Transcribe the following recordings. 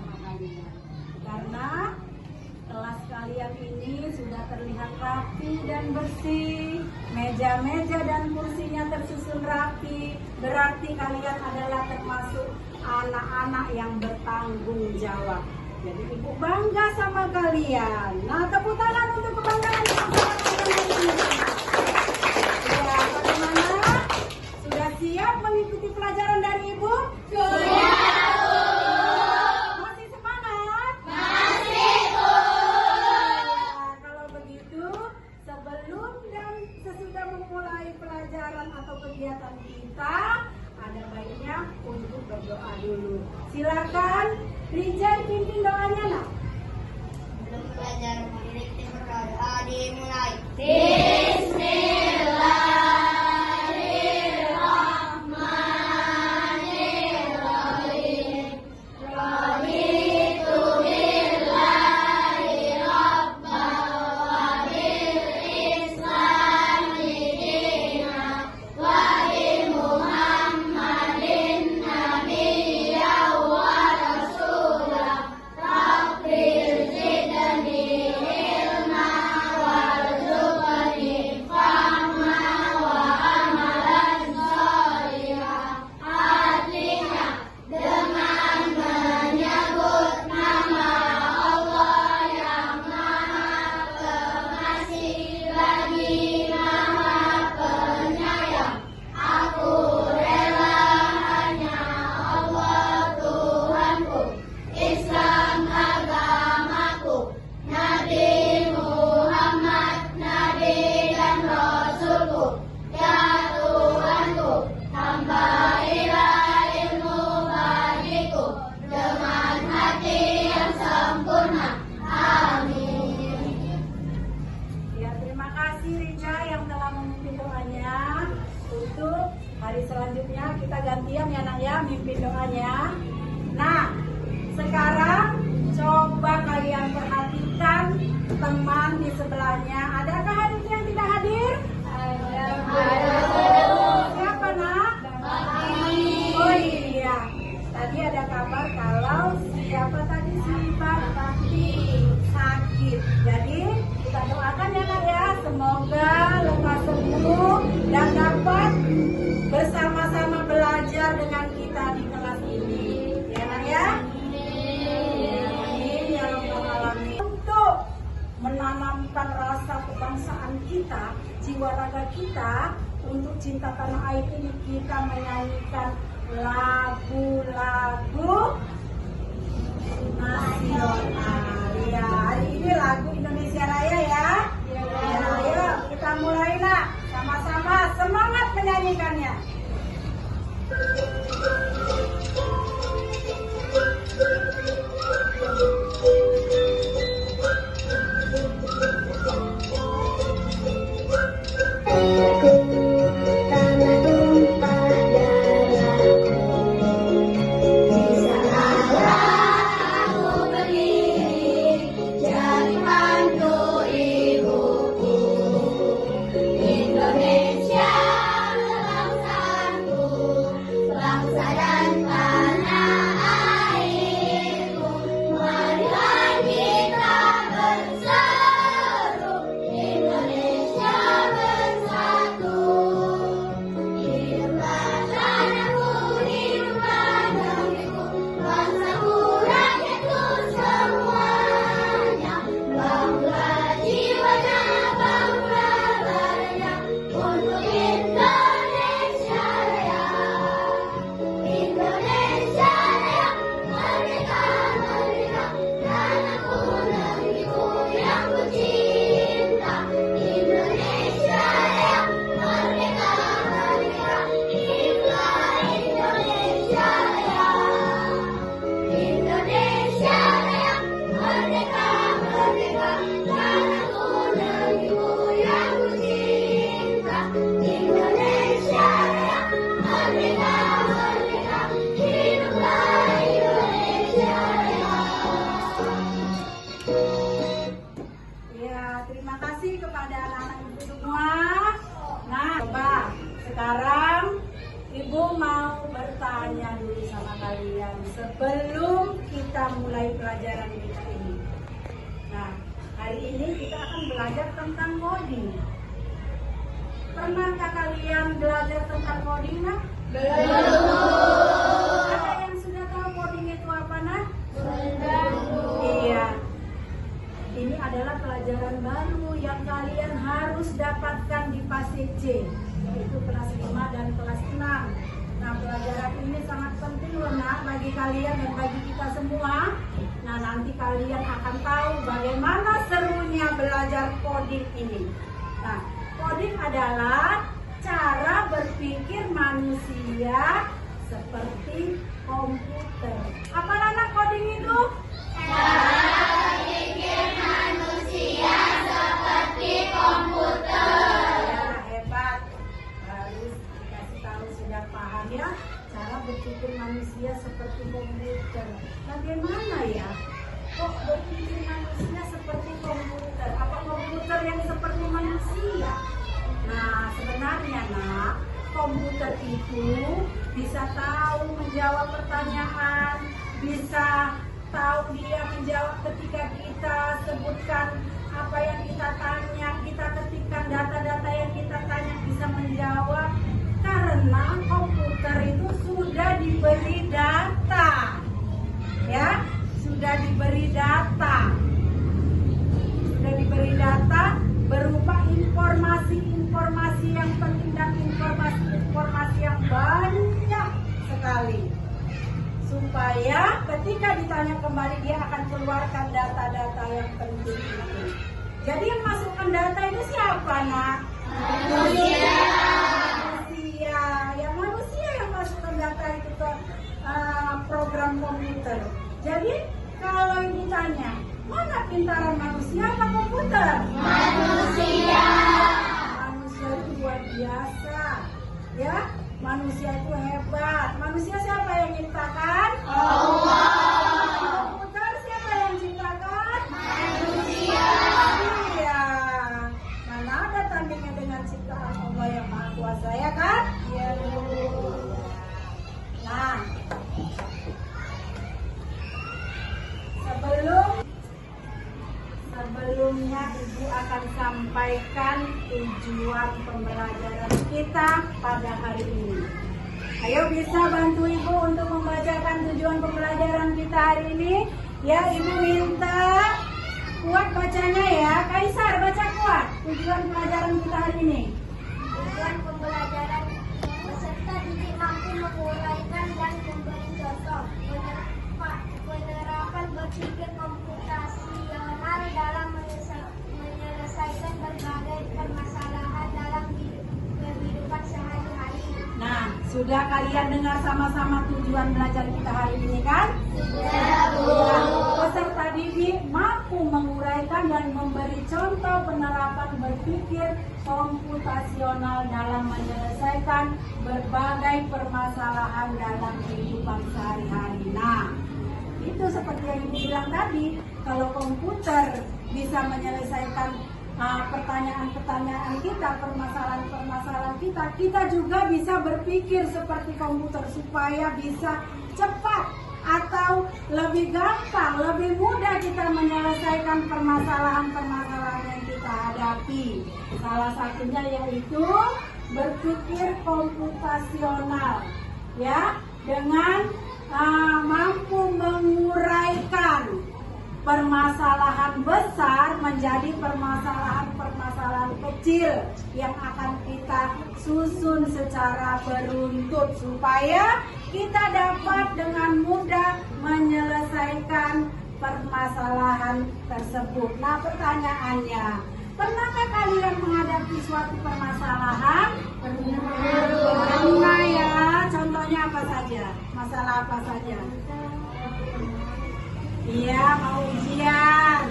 sama kalian. Karena kelas kalian ini sudah terlihat rapi dan bersih, meja-meja dan kursinya tersusun rapi, berarti kalian adalah termasuk anak-anak yang bertanggung jawab. Jadi ibu bangga sama kalian. Nah, tepuk tangan untuk kebanggaan bersama kalian ini. Ya, bagaimana? Sudah siap mengikuti pelajaran dari ibu? Sudah. Masih semangat? Masih, Bu. Ya, kalau begitu, sebelum dan sesudah memulai pelajaran atau kegiatan kita, ada baiknya untuk berdoa dulu. Silakan, Rijal pimpin doanya, nak. Sebelum pelajaran ini kita berdoa dimulai. Hari selanjutnya kita gantian ya nak ya, mimpin doanya. Nah, sekarang coba kalian perhatikan teman di sebelahnya. Adakah hadir yang tidak hadir? Ada. Siapa nak? Oh iya, tadi ada kabar kalau siapa tadi si Bakti sakit. Jadi kita doakan ya nak ya, semoga lekas sembuh dan dapat bersama-sama belajar dengan kita di kelas ini, ya nak ya. Amin ya rabbal alamin. Untuk menanamkan rasa kebangsaan kita, jiwa raga kita untuk cinta tanah air ini, kita menyanyikan lagu-lagu nasional. Ya, hari ini lagu Indonesia Raya ya. Ya, ayo kita mulai nak, sama-sama semangat menyanyikannya. Tanah tumpah darahku, di saat kita mulai pelajaran kita ini. Nah, hari ini kita akan belajar tentang coding. Pernahkah kalian belajar tentang coding, nak? Belum. Ada yang sudah tahu coding itu apa, nak? Iya. Ini adalah pelajaran baru yang kalian harus dapatkan di fase C, yaitu kelas 5 dan kelas 6. Nah, pelajaran ini sangat penting loh, nak, bagi kalian dan bagi kita semua. Nah, nanti kalian akan tahu bagaimana serunya belajar coding ini. Nah, coding adalah cara berpikir manusia seperti komputer. Apa anak coding itu? Cara berpikir manusia seperti komputer. Ya, hebat. Harus dikasih tahu, sudah paham ya, cara berpikir manusia seperti komputer. Bagaimana ya? Kok berpikir manusia seperti komputer? Apa komputer yang seperti manusia? Nah, sebenarnya, nak, komputer itu bisa tahu menjawab pertanyaan, bisa tahu dia menjawab ketika kita sebutkan apa yang kita tanya, kita ketikkan data-data yang kita tanya, bisa menjawab karena komputer itu sudah diberi data, ya, sudah diberi data berupa informasi yang penting dan informasi yang banyak sekali, supaya ketika ditanya kembali dia akan keluarkan data-data yang penting itu. Jadi yang masukkan data itu siapa, nak? Manusia. Ya, manusia yang masukkan data itu ke program komputer. Jadi kalau ditanya, mana pintaran manusia atau komputer? Manusia. Manusia itu luar biasa, ya. Manusia itu hebat. Manusia siapa yang ciptakan? Allah. Komputer siapa yang ciptakan? Manusia. Iya. Mana ada tandingnya dengan ciptaan Allah yang Maha Kuasa, ya kan? Iya. Nah, sebelumnya Ibu akan sampaikan tujuan pembelajaran kita pada hari ini. Ayo, bisa bantu Ibu untuk membacakan tujuan pembelajaran kita hari ini? Ya, Ibu minta kuat bacanya ya. Kaisar, baca kuat tujuan pembelajaran kita hari ini. Tujuan pembelajaran peserta didik mampu menguraikan dan memberi contoh penerapan berpikir komputasional dalam menyelesaikan berbagai permasalahan dalam kehidupan sehari-hari. Nah, sudah kalian dengar sama-sama tujuan belajar kita hari ini kan? Sudah. Peserta didik mampu menguraikan dan memberi contoh penerapan berpikir komputasional dalam menyelesaikan berbagai permasalahan dalam kehidupan sehari-hari. Nah, itu seperti yang Ibu bilang tadi, kalau komputer bisa menyelesaikan pertanyaan-pertanyaan kita, permasalahan-permasalahan kita juga bisa berpikir seperti komputer supaya bisa cepat atau lebih gampang, lebih mudah kita menyelesaikan permasalahan-permasalahan yang kita hadapi. Salah satunya yaitu berpikir komputasional, ya, dengan mampu menguraikan permasalahan besar menjadi permasalahan-permasalahan kecil yang akan kita susun secara beruntut supaya kita dapat dengan mudah menyelesaikan permasalahan tersebut. Nah, pertanyaannya, pernahkah kalian menghadapi suatu permasalahan? Pernah ya. Contohnya apa saja? Masalah apa saja? Iya, mau ujian.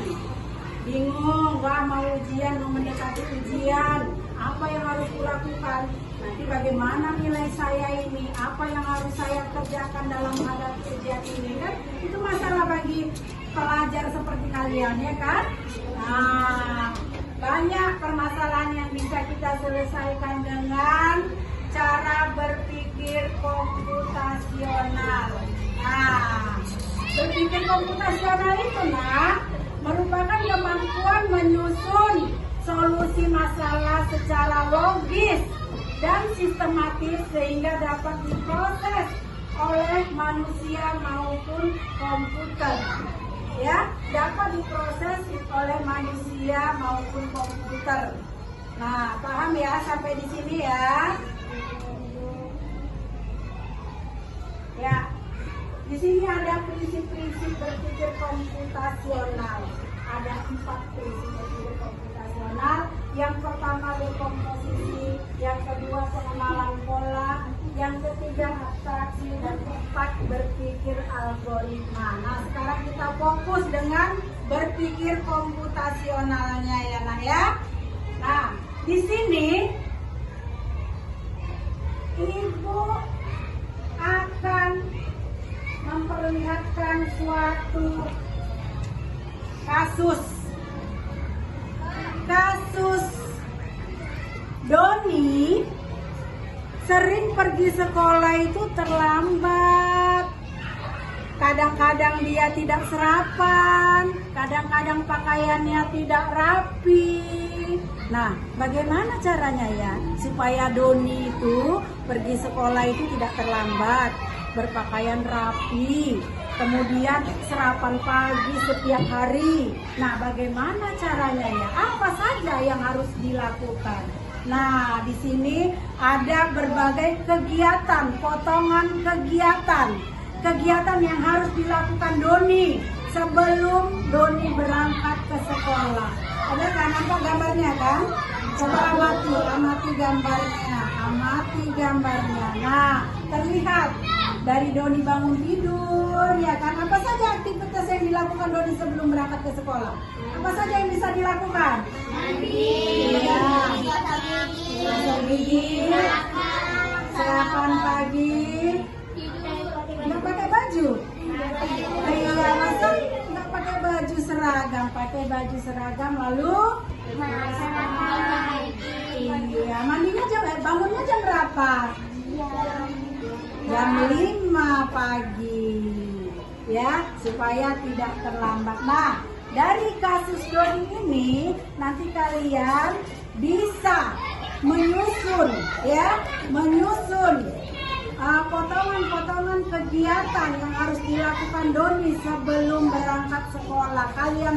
Bingung, wah mau ujian, mau mendekati ujian. Apa yang harus kulakukan? Nanti bagaimana nilai saya ini? Apa yang harus saya kerjakan dalam menghadapi ujian ini? Kan itu masalah bagi pelajar seperti kalian, ya kan? Nah, banyak permasalahan yang bisa kita selesaikan dengan cara berpikir komputasional. Nah, Berpikir komputasional itu merupakan kemampuan menyusun solusi masalah secara logis dan sistematis sehingga dapat diproses oleh manusia maupun komputer. Ya, dapat diproses oleh manusia maupun komputer. Nah, paham ya sampai di sini ya? Ya, di sini ada prinsip-prinsip berpikir komputasional. Ada 4 prinsip berpikir komputasional. Yang pertama dekomposisi, yang kedua pengenalan pola, yang ketiga abstraksi, dan keempat berpikir algoritma. Nah, sekarang kita fokus dengan berpikir komputasionalnya ya nak ya. Nah, di sini Ibu akan memperlihatkan suatu kasus Doni sering pergi sekolah itu terlambat. Kadang-kadang dia tidak serapan, kadang-kadang pakaiannya tidak rapi. Nah, bagaimana caranya ya supaya Doni itu pergi sekolah itu tidak terlambat, berpakaian rapi, kemudian serapan pagi setiap hari. Nah, bagaimana caranya ya? Apa saja yang harus dilakukan? Nah, di sini ada berbagai kegiatan, potongan kegiatan yang harus dilakukan Doni sebelum Doni berangkat ke sekolah. Ada kan nampak gambarnya kan? Coba amati gambarnya. Nah, terlihat dari Doni bangun tidur, ya kan? Apa saja aktivitas yang dilakukan Doni sebelum berangkat ke sekolah? Apa saja yang bisa dilakukan? Gosok gigi, sarapan pagi, nggak pakai baju. Iya, masa nggak pakai baju seragam? Pakai baju seragam lalu iya, mandinya bangunnya jam berapa? Jam 5 pagi, ya, supaya tidak terlambat. Nah, dari kasus Doni ini nanti kalian bisa menyusun potongan-potongan kegiatan yang harus dilakukan Doni sebelum berangkat sekolah. Kalian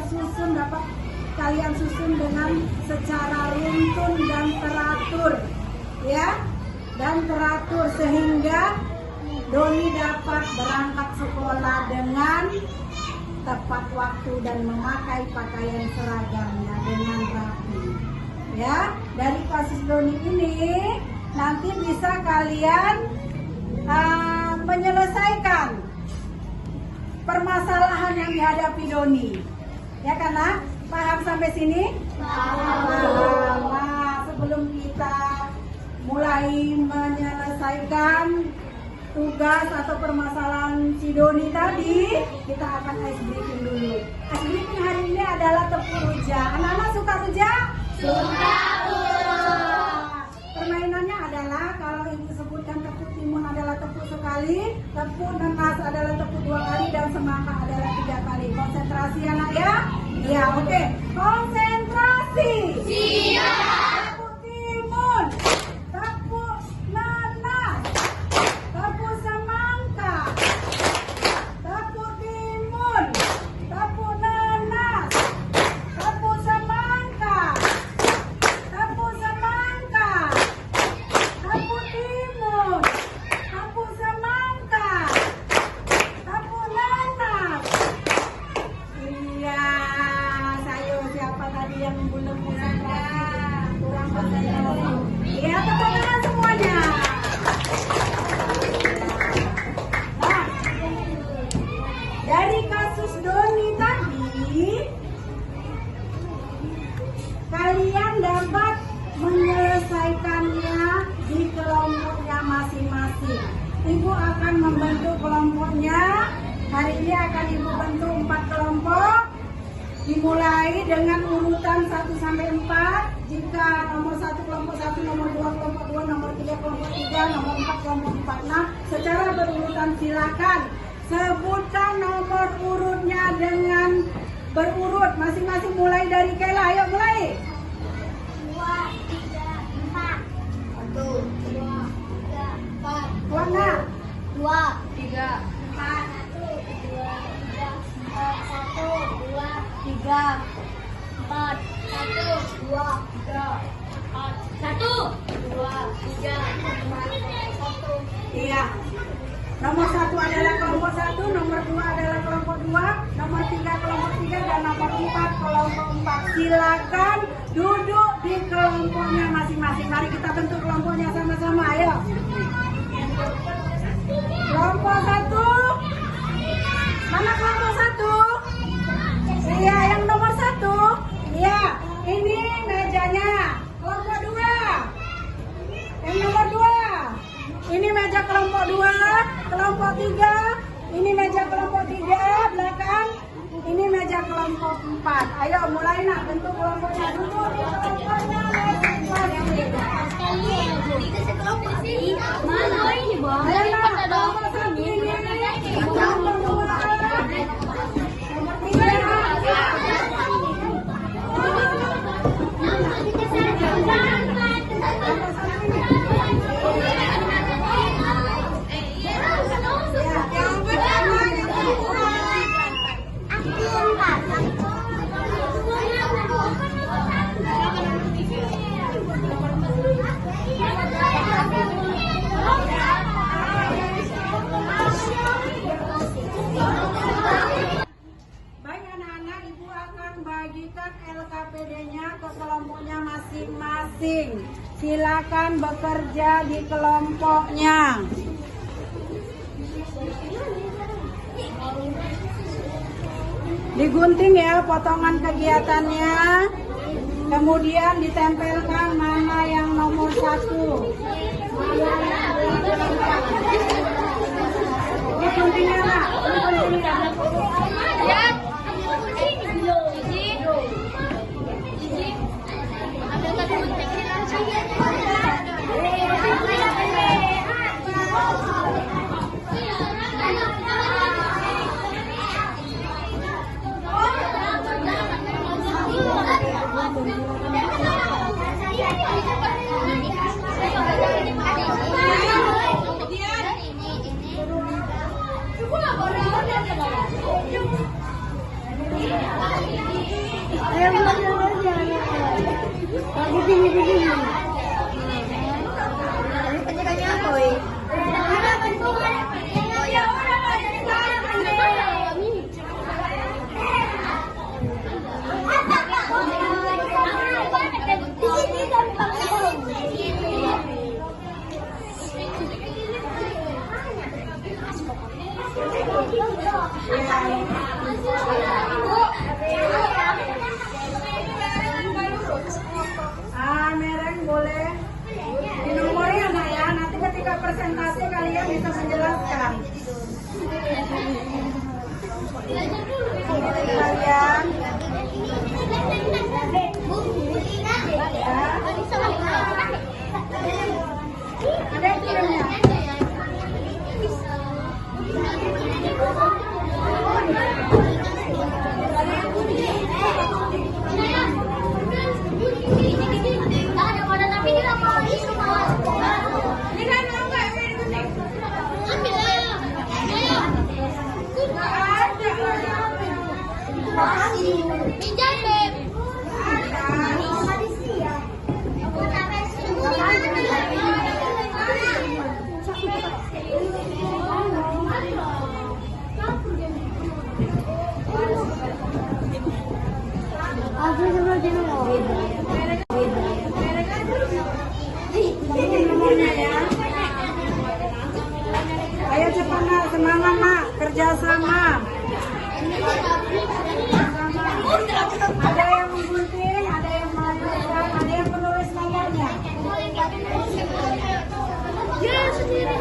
susun dengan secara runtun dan teratur, ya, sehingga Doni dapat berangkat sekolah dengan tepat waktu dan memakai pakaian seragamnya dengan rapi. Ya, dari kasus Doni ini nanti bisa kalian menyelesaikan permasalahan yang dihadapi Doni. Ya kan, Nak? Paham sampai sini? Paham. Nah, sebelum kita mulai menyelesaikan tugas atau permasalahan si Doni tadi, kita akan ice breaking dulu. Ice breaking hari ini adalah tepuk rujak. Anak-anak suka rujak? Suka. Permainannya adalah kalau ibu sebutkan tepuk timun adalah tepuk sekali, tepuk nenas adalah tepuk 2 kali, dan semangka adalah 3 kali. Konsentrasi anak ya? Iya, oke. Konsentrasi. Siap. Tepuk timun, tepuk nanas, tepuk semangka, tepuk timun, tepuk nanas, tepuk semangka, tepuk semangka, tepuk timun, tepuk semangka, tepuk nanas. Iya, sayo siapa tadi yang belum konsentrasi, kurang konsentrasi? Iya, tepuk tangan semuanya. Nah, dari kasus Doni tadi, kalian dapat menyelesaikannya di kelompoknya masing-masing. Ibu akan membentuk kelompoknya. Hari ini akan Ibu bentuk 4 kelompok. Dimulai dengan urutan 1 sampai 4. Jika nomor 1 kelompok 1, nomor 2 kelompok 2, nomor 3 kelompok 3, nomor 4 kelompok 4. Nah, secara berurutan silakan Sebutkan nomor urutnya dengan berurut masing-masing mulai dari Kela. Ayo mulai. 2, 3, 4. 1, 2, 3, 4. Warna. 2, 3, 4. 1, 2, 3, 4. 1, 2, 3, 4. 1, 2, 3, 4. 1. Iya. Nomor 1 adalah kelompok 1, nomor 2 adalah kelompok 2, nomor 3 kelompok 3, dan nomor 4 kelompok 4. Silakan duduk di kelompoknya masing-masing. Mari kita bentuk kelompoknya sama-sama. Ayo. Kelompok 1. Mana kelompok 1? Iya, yang nomor 1. Iya, ini mejanya. Kelompok 2. Yang nomor 2. Ini meja kelompok 2, kelompok 3. Ini meja kelompok 3, belakang. Ini meja kelompok 4. Ayo mulai nak bentuk kelompoknya. Duduk di kelompoknya masing-masing. Mana ini, Bang? Ayo nak, kelompok 1 ini. Kelompok 2. Nomor 3. Baik anak-anak, Ibu akan bagikan LKPD-nya ke kelompoknya masing-masing. Silakan bekerja di kelompoknya. Digunting ya potongan kegiatannya. Kemudian ditempelkan mana yang nomor 1. Diguntingnya nak, diguntingnya. Mereng boleh dinomori anak ya. Nanti ketika presentasi kalian bisa menjelaskan. Kalian ada kirimnya. Ayo cepat nak, semangat nak, kerjasama. Ada yang menggunting, ada yang melanjutkan, ada yang penulis nomornya. Ya sendiri.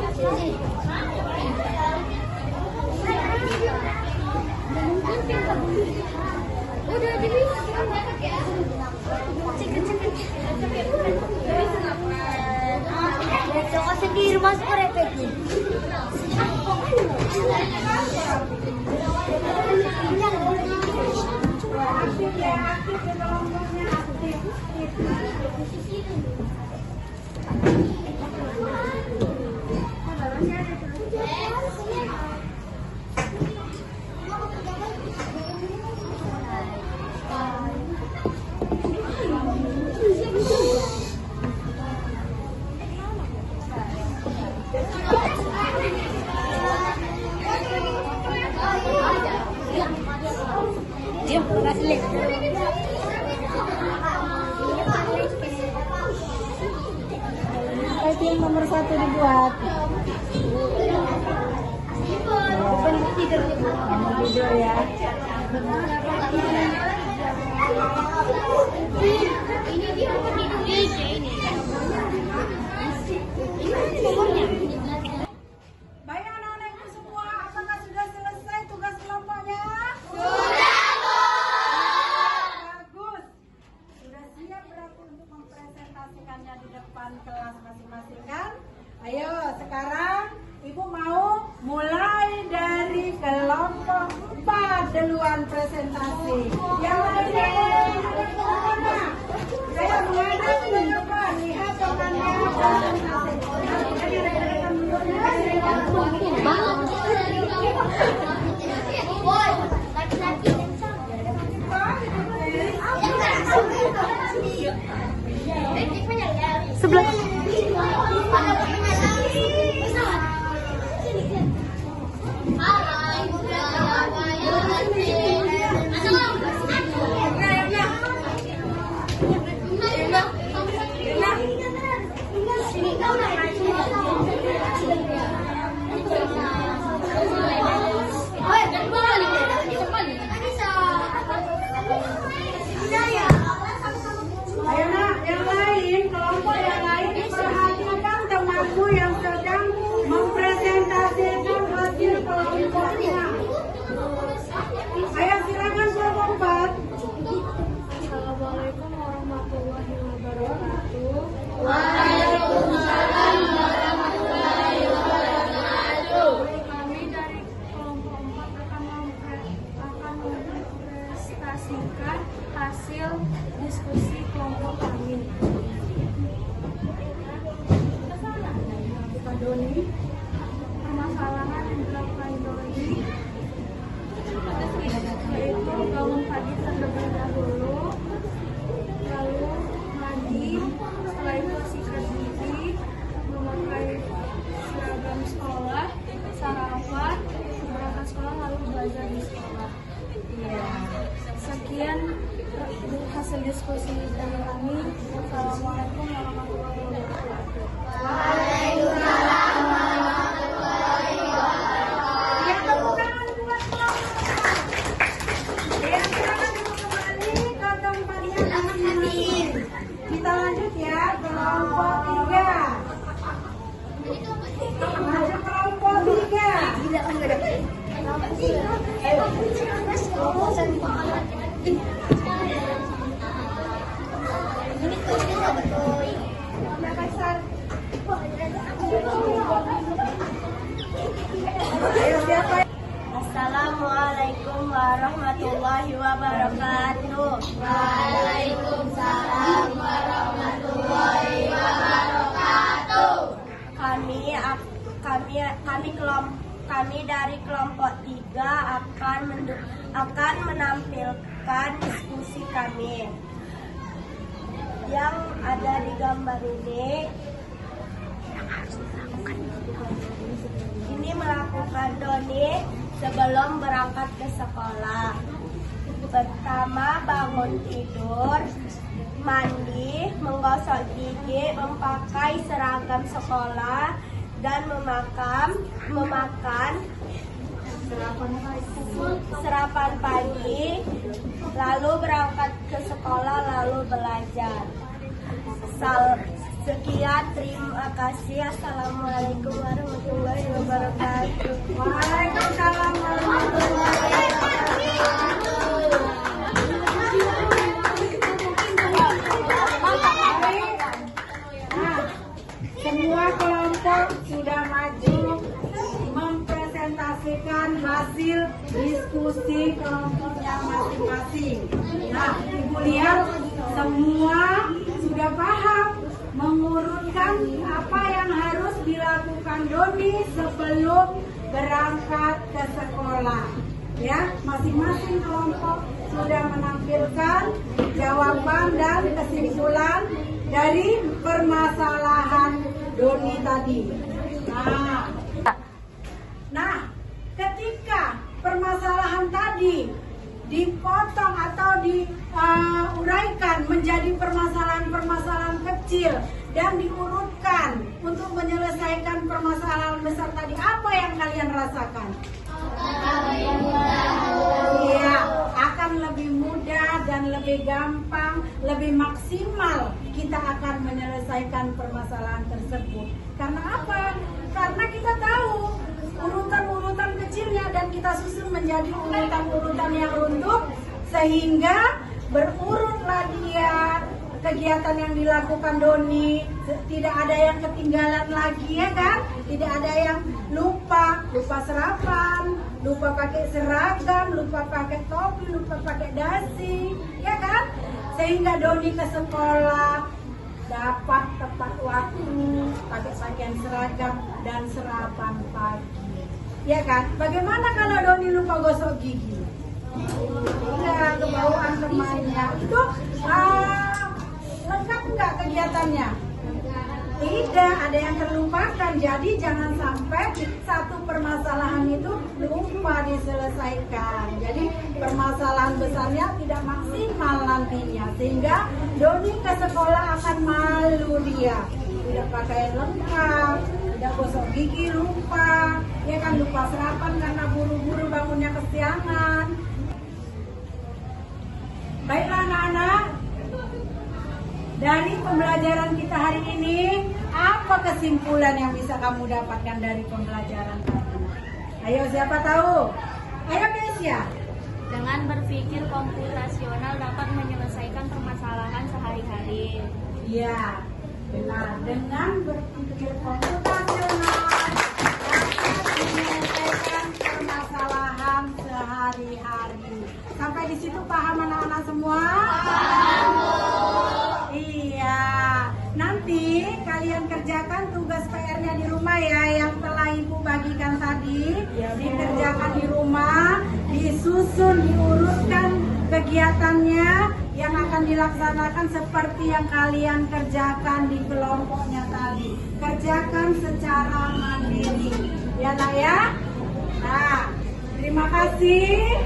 Udah jadi. Coba sendiri mas merepek. Aktif ya, aktif di kelompoknya aktif. Itu yang nomor 1 dibuat. Kamu tidur ya. Baik anak-anakku semua, apakah sudah selesai tugas kelompoknya? Bagus. Sudah siap berarti untuk mempresentasikannya di depan kelas masing-masing kan? Ayo sekarang Ibu mau mulai dari kelompok 4 duluan presentasi. Yang lainnya ada di mana? Saya menghadap ke depan, lihat temannya presentasi. Sebelah. Ayo nak, yang lain, kelompok yang lain perhatikan temanmu yang sedang mempresentasikan hasil kelompoknya. Ayo silakan kelompok 4. Assalamualaikum warahmatullahi wabarakatuh. Waalaikumsalam warahmatullahi wabarakatuh. Kami dari kelompok 4 akan mempresentasikan hasil diskusi kelompok kami. Pak Doni, permasalahan yang dilakukan Doni yaitu bangun pagi terlebih dahulu, lalu mandi, setelah itu sikat gigi, memakai seragam sekolah, sarapan, berangkat sekolah, lalu belajar di sekolah. Sekian hasil diskusi dari kami. Assalamualaikum warahmatullahi wabarakatuh. Yang tepuk tangan buat kelompok 4. Yang silakan ibu kembali ke tempatnya masing-masing. Kita lanjut ya, kelompok 3. Maju kelompok 3. Ayo siapa? Assalamualaikum warahmatullahi wabarakatuh. Waalaikumsalam warahmatullahi wabarakatuh. Kami dari kelompok 3 akan menampilkan diskusi kami. Yang ada di gambar ini melakukan Doni sebelum berangkat ke sekolah. Pertama, bangun tidur, mandi, menggosok gigi, memakai seragam sekolah, dan memakan sarapan pagi, lalu berangkat ke sekolah, lalu belajar. Sekian, terima kasih. Assalamualaikum warahmatullahi wabarakatuh. Waalaikumsalam warahmatullahi wabarakatuh. Nah, semua kelompok sudah maju mempresentasikan kelompoknya masing-masing. Nah, Ibu lihat semua sudah paham mengurutkan apa yang harus dilakukan Doni sebelum berangkat ke sekolah. Ya, masing-masing kelompok sudah menampilkan jawaban dan kesimpulan dari permasalahan Doni tadi. Nah, ketika permasalahan tadi dipotong atau diuraikan menjadi permasalahan-permasalahan kecil dan diurutkan untuk menyelesaikan permasalahan besar tadi, apa yang kalian rasakan? Iya, akan lebih mudah dan lebih gampang, lebih maksimal kita akan menyelesaikan permasalahan tersebut. Karena apa? Karena kita tahu urutan-urutan kecilnya dan kita susun menjadi urutan-urutan yang runtuh, sehingga berurutlah dia kegiatan yang dilakukan Doni, tidak ada yang ketinggalan lagi, ya kan? Tidak ada yang lupa serapan, lupa pakai seragam, lupa pakai topi, lupa pakai dasi, ya kan? Sehingga Doni ke sekolah dapat tepat waktu, pakai pakaian seragam dan serapan pagi, ya kan? Bagaimana kalau Doni lupa gosok gigi? Ya, kebauan temannya itu lengkap nggak kegiatannya? Tidak, ada yang terlupakan. Jadi jangan sampai satu permasalahan itu lupa diselesaikan. Jadi permasalahan besarnya tidak maksimal nantinya, sehingga Doni ke sekolah akan malu dia. Tidak pakai lengkap, tidak gosok gigi, lupa, ya kan, lupa sarapan karena buru-buru bangunnya kesiangan. Baiklah anak-anak, dari pembelajaran kita hari ini, apa kesimpulan yang bisa kamu dapatkan dari pembelajaran tadi? Ayo, siapa tahu? Ayo Kesia. Dengan berpikir komputasional dapat menyelesaikan permasalahan sehari-hari. Iya, benar. Dengan berpikir komputasional dapat menyelesaikan permasalahan sehari-hari. Sampai di situ paham anak-anak semua? Iya, nanti kalian kerjakan tugas PR-nya di rumah ya, yang telah Ibu bagikan tadi. Dikerjakan di rumah, disusun, diurutkan kegiatannya yang akan dilaksanakan seperti yang kalian kerjakan di kelompoknya tadi. Kerjakan secara mandiri, ya nak ya. Nah, terima kasih.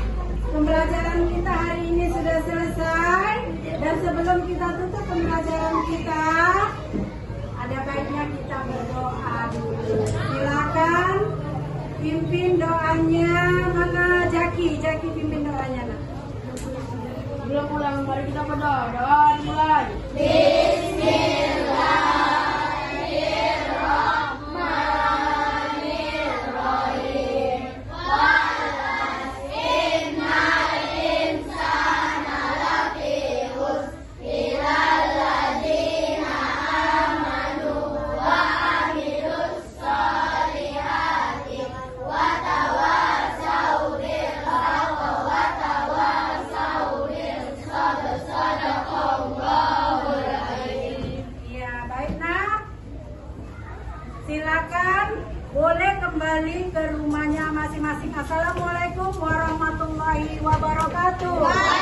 Pembelajaran kita hari ini sudah selesai. Dan sebelum kita tutup pembelajaran kita, ada baiknya kita berdoa dulu. Silakan pimpin doanya. Mana Jaki pimpin doanya nak. Belum mulai, mari kita berdoa. Doa dimulai. Silakan, boleh kembali ke rumahnya masing-masing. Assalamualaikum warahmatullahi wabarakatuh.